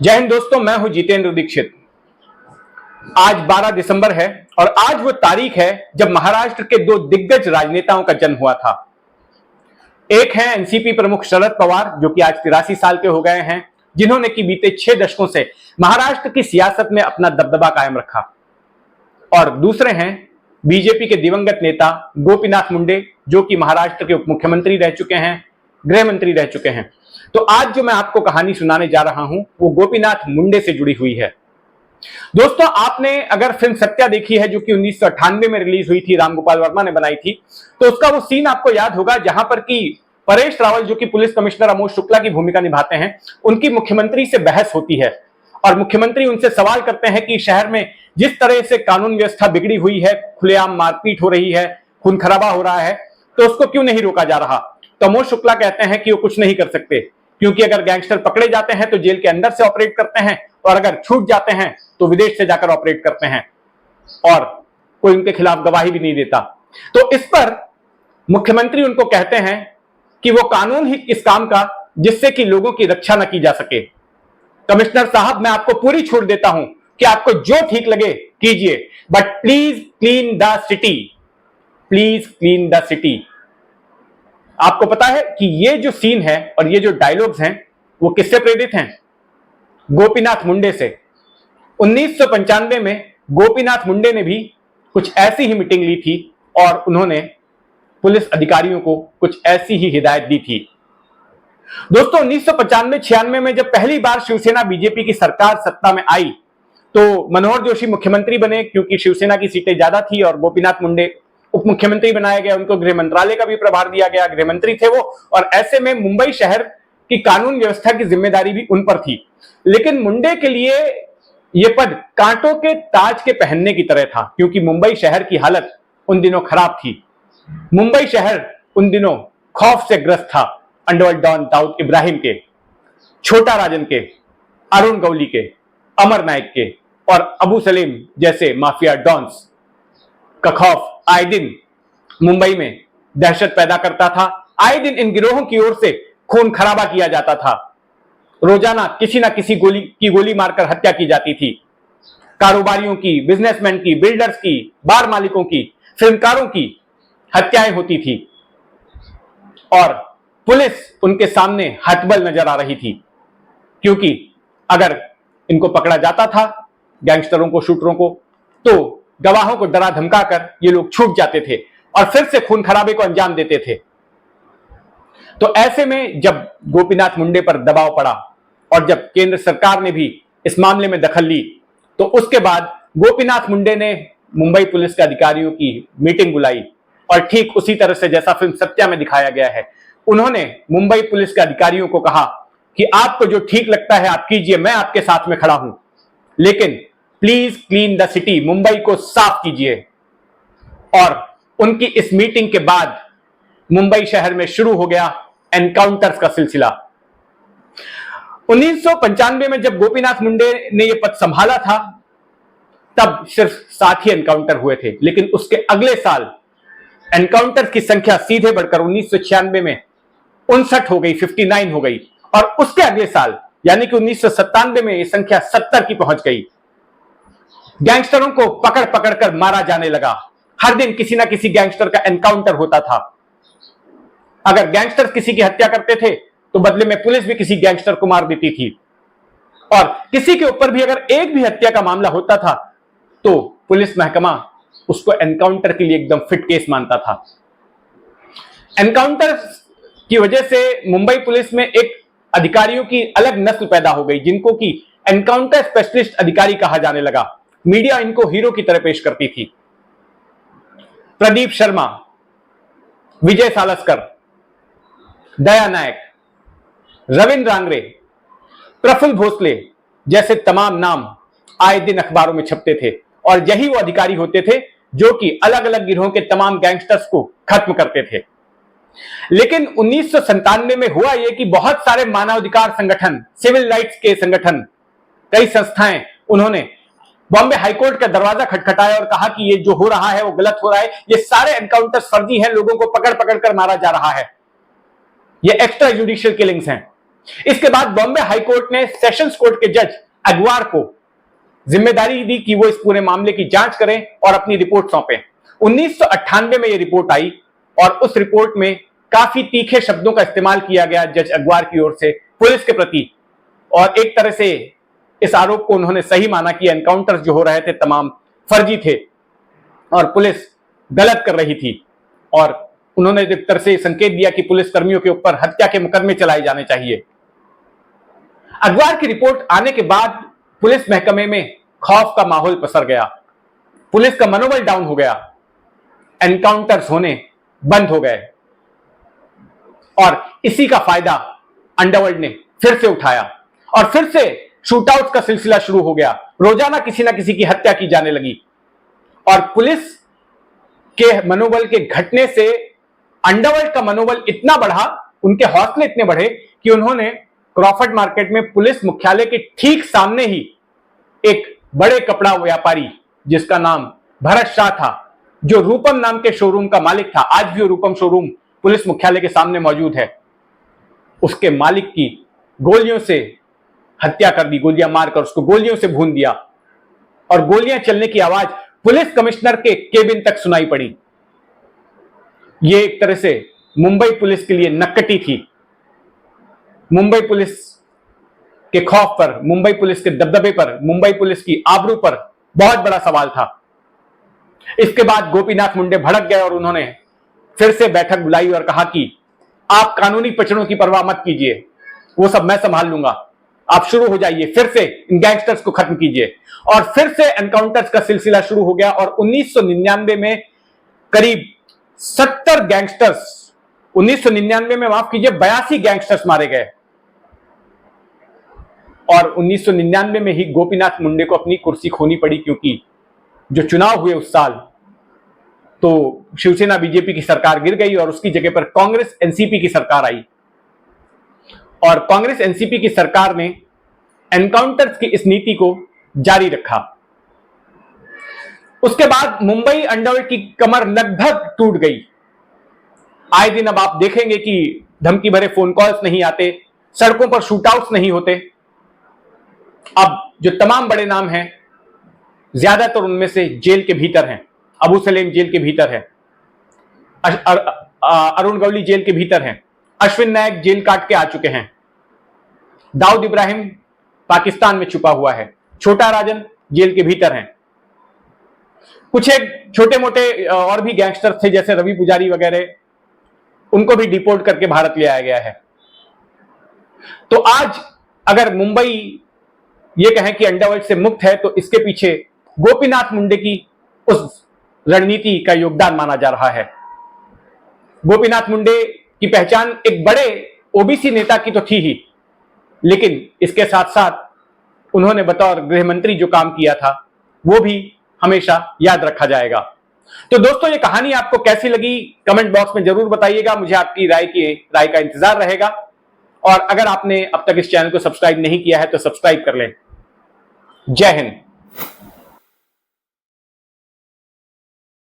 जय हिंद दोस्तों, मैं हूं जितेंद्र दीक्षित। आज 12 दिसंबर है और आज वो तारीख है जब महाराष्ट्र के दो दिग्गज राजनेताओं का जन्म हुआ था। एक है एनसीपी प्रमुख शरद पवार, जो कि आज 83 साल के हो गए हैं, जिन्होंने कि बीते 6 दशकों से महाराष्ट्र की सियासत में अपना दबदबा कायम रखा। और दूसरे हैं बीजेपी के दिवंगत नेता गोपीनाथ मुंडे, जो कि महाराष्ट्र के उप मुख्यमंत्री रह चुके हैं, गृह मंत्री रह चुके हैं। तो आज जो मैं आपको कहानी सुनाने जा रहा हूं वो गोपीनाथ मुंडे से जुड़ी हुई है। दोस्तों, आपने अगर फिल्म सत्या देखी है, जो कि 1998 में रिलीज हुई थी, राम गोपाल वर्मा ने बनाई थी, तो उसका वो सीन आपको याद होगा जहां पर कि परेश रावल, जो कि पुलिस कमिश्नर अमोद शुक्ला की भूमिका निभाते हैं, उनकी मुख्यमंत्री से बहस होती है और मुख्यमंत्री उनसे सवाल करते हैं कि शहर में जिस तरह से कानून व्यवस्था बिगड़ी हुई है, खुलेआम मारपीट हो रही है, खून खराबा हो रहा है, तो उसको क्यों नहीं रोका जा रहा। तो अमोद शुक्ला कहते हैं कि वो कुछ नहीं कर सकते, क्योंकि अगर गैंगस्टर पकड़े जाते हैं तो जेल के अंदर से ऑपरेट करते हैं और अगर छूट जाते हैं तो विदेश से जाकर ऑपरेट करते हैं और कोई उनके खिलाफ गवाही भी नहीं देता। तो इस पर मुख्यमंत्री उनको कहते हैं कि वो कानून ही इस काम का जिससे कि लोगों की रक्षा न की जा सके। कमिश्नर साहब, मैं आपको पूरी छूट देता हूं कि आपको जो ठीक लगे कीजिए, but please clean the city, please clean the city. आपको पता है कि ये जो सीन है और ये जो डायलॉग्स हैं वो किससे प्रेरित हैं? गोपीनाथ मुंडे से। 1995 में गोपीनाथ मुंडे ने भी कुछ ऐसी ही मीटिंग ली थी और उन्होंने पुलिस अधिकारियों को कुछ ऐसी ही हिदायत दी थी। दोस्तों, 1995-96 में जब पहली बार शिवसेना बीजेपी की सरकार सत्ता में आई तो मनोहर जोशी मुख्यमंत्री बने, क्योंकि शिवसेना की सीटें ज्यादा थी, और गोपीनाथ मुंडे उप मुख्यमंत्री बनाया गया। उनको गृह मंत्रालय का भी प्रभार दिया गया, गृह मंत्री थे वो, और ऐसे में मुंबई शहर की कानून व्यवस्था की जिम्मेदारी भी उन पर थी। लेकिन मुंडे के लिए यह पद कांटों के ताज के पहनने की तरह था, क्योंकि मुंबई शहर की हालत उन दिनों खराब थी। मुंबई शहर उन दिनों खौफ से ग्रस्त था, अंडरवर्ल्ड डॉन दाऊद इब्राहिम के, छोटा राजन के, अरुण गौली के, अमर नायक के और अबू सलीम जैसे माफिया डॉन्स का खौफ आए दिन मुंबई में दहशत पैदा करता था। आए दिन इन गिरोहों की ओर से खून खराबा किया जाता था। रोजाना किसी ना किसी गोली मारकर हत्या की जाती थी। कारोबारियों की, बिजनेसमैन की, बिल्डर्स की, बार मालिकों की, फिल्मकारों की हत्याएं होती थी और पुलिस उनके सामने हतबल नजर आ रही थी, क्योंकि अगर इनको पकड़ा जाता था, गैंगस्टरों को, शूटरों को, तो गवाहों को डरा धमकाकर ये लोग छूट जाते थे और फिर से खून खराबे को अंजाम देते थे। तो ऐसे में जब गोपीनाथ मुंडे पर दबाव पड़ा और जब केंद्र सरकार ने भी इस मामले में दखल ली, तो उसके बाद गोपीनाथ मुंडे ने मुंबई पुलिस के अधिकारियों की मीटिंग बुलाई और ठीक उसी तरह से जैसा फिल्म सत्या में दिखाया गया है, उन्होंने मुंबई पुलिस के अधिकारियों को कहा कि आपको जो ठीक लगता है आप कीजिए, मैं आपके साथ में खड़ा हूं, लेकिन please clean the city, Mumbai को साफ कीजिए। और उनकी इस मीटिंग के बाद मुंबई शहर में शुरू हो गया एनकाउंटर्स का सिलसिला। 1995 में जब गोपीनाथ मुंडे ने यह पद संभाला था, तब सिर्फ 7 ही एनकाउंटर हुए थे, लेकिन उसके अगले साल एनकाउंटर की संख्या सीधे बढ़कर 1996 में 59 हो गई, 59 हो गई, और उसके अगले साल यानी कि 1997 में यह संख्या 70 की पहुंच गई। गैंगस्टरों को पकड़ पकड़ कर मारा जाने लगा। हर दिन किसी ना किसी गैंगस्टर का एनकाउंटर होता था। अगर गैंगस्टर किसी की हत्या करते थे तो बदले में पुलिस भी किसी गैंगस्टर को मार देती थी, और किसी के ऊपर भी अगर एक भी हत्या का मामला होता था तो पुलिस महकमा उसको एनकाउंटर के लिए एकदम फिट केस मानता था। एनकाउंटर की वजह से मुंबई पुलिस में एक अधिकारियों की अलग नस्ल पैदा हो गई, जिनको कि एनकाउंटर स्पेशलिस्ट अधिकारी कहा जाने लगा। मीडिया इनको हीरो की तरह पेश करती थी। प्रदीप शर्मा, विजय सालस्कर, दया नायक, रविंद्र रांगरे, प्रफुल्ल भोसले जैसे तमाम नाम आए दिन अखबारों में छपते थे, और यही वो अधिकारी होते थे जो कि अलग अलग गिरोहों के तमाम गैंगस्टर्स को खत्म करते थे। लेकिन 1997 में हुआ यह कि बहुत सारे मानवाधिकार संगठन, सिविल राइट्स के संगठन, कई संस्थाएं, उन्होंने बॉम्बे हाईकोर्ट का दरवाजा खटखटाया और कहा कि ये जो हो रहा है वो गलत हो रहा है, ये सारे एनकाउंटर्स फर्जी हैं, लोगों को पकड़ पकड़ कर मारा जा रहा है, ये एक्स्ट्रा जुडिशियल किलिंग्स हैं। इसके बाद बॉम्बे हाईकोर्ट ने सेशंस कोर्ट के जज अग्रवाल को जिम्मेदारी दी कि वो इस पूरे मामले की जांच करें और अपनी रिपोर्ट सौंपें। 1998 में यह रिपोर्ट आई और उस रिपोर्ट में काफी तीखे शब्दों का इस्तेमाल किया गया जज अग्रवाल की ओर से पुलिस के प्रति, और एक तरह से इस आरोप को उन्होंने सही माना कि एनकाउंटर्स जो हो रहे थे तमाम फर्जी थे और पुलिस गलत कर रही थी, और उन्होंने एक तरह से संकेत दिया कि पुलिस कर्मियों के ऊपर हत्या के मुकदमे चलाए जाने चाहिए। अग्रवाल की रिपोर्ट आने के बाद पुलिस महकमे में खौफ का माहौल पसर गया, पुलिस का मनोबल डाउन हो गया, एनकाउंटर्स होने बंद हो गए, और इसी का फायदा अंडरवर्ल्ड ने फिर से उठाया और फिर से शूटआउट का सिलसिला शुरू हो गया। रोजाना किसी ना किसी की हत्या की जाने लगी और पुलिस के मनोबल के घटने से अंडरवर्ल्ड का मनोबल इतना बढ़ा, उनके हौसले इतने बढ़े कि उन्होंने क्रॉफर्ड मार्केट में पुलिस मुख्यालय के ठीक सामने ही एक बड़े कपड़ा व्यापारी जिसका नाम भरत शाह था, जो रूपम नाम के शोरूम का मालिक था, आज भी रूपम शोरूम पुलिस मुख्यालय के सामने मौजूद है, उसके मालिक की गोलियों से हत्या कर दी, गोलियां मारकर उसको गोलियों से भून दिया, और गोलियां चलने की आवाज पुलिस कमिश्नर के केबिन तक सुनाई पड़ी। यह एक तरह से मुंबई पुलिस के लिए नक्कटी थी। मुंबई पुलिस के खौफ पर, मुंबई पुलिस के दबदबे पर, मुंबई पुलिस की आबरू पर बहुत बड़ा सवाल था। इसके बाद गोपीनाथ मुंडे भड़क गए और उन्होंने फिर से बैठक बुलाई और कहा कि आप कानूनी पचड़ों की परवाह मत कीजिए, वो सब मैं संभाल लूंगा, आप शुरू हो जाइए, फिर से इन गैंगस्टर्स को खत्म कीजिए। और फिर से एनकाउंटर्स का सिलसिला शुरू हो गया और 1999 में करीब 70 गैंगस्टर्स, 1999 में माफ कीजिए 82 गैंगस्टर्स मारे गए, और 1999 में ही गोपीनाथ मुंडे को अपनी कुर्सी खोनी पड़ी, क्योंकि जो चुनाव हुए उस साल तो शिवसेना बीजेपी की सरकार गिर गई और उसकी जगह पर कांग्रेस एनसीपी की सरकार आई, और कांग्रेस एनसीपी की सरकार ने एनकाउंटर्स की इस नीति को जारी रखा। उसके बाद मुंबई अंडरवर्ल्ड की कमर लगभग टूट गई। आए दिन अब आप देखेंगे कि धमकी भरे फोन कॉल्स नहीं आते, सड़कों पर शूटआउट्स नहीं होते। अब जो तमाम बड़े नाम हैं ज्यादातर उनमें से जेल के भीतर हैं। अबू सलेम जेल के भीतर है, अरुण गवली जेल के भीतर हैं, अश्विन नायक जेल काट के आ चुके हैं, दाऊद इब्राहिम पाकिस्तान में छुपा हुआ है, छोटा राजन जेल के भीतर हैं, कुछ एक छोटे मोटे और भी गैंगस्टर थे जैसे रवि पुजारी वगैरह, उनको भी डिपोर्ट करके भारत ले आया गया है। तो आज अगर मुंबई ये कहें कि अंडरवर्ल्ड से मुक्त है तो इसके पीछे गोपीनाथ मुंडे की उस रणनीति का योगदान माना जा रहा है। गोपीनाथ मुंडे की पहचान एक बड़े ओबीसी नेता की तो थी ही, लेकिन इसके साथ साथ उन्होंने बतौर गृह मंत्री जो काम किया था वो भी हमेशा याद रखा जाएगा। तो दोस्तों, ये कहानी आपको कैसी लगी कमेंट बॉक्स में जरूर बताइएगा, मुझे आपकी राय का इंतजार रहेगा। और अगर आपने अब तक इस चैनल को सब्सक्राइब नहीं किया है तो सब्सक्राइब कर लें। जय हिंद।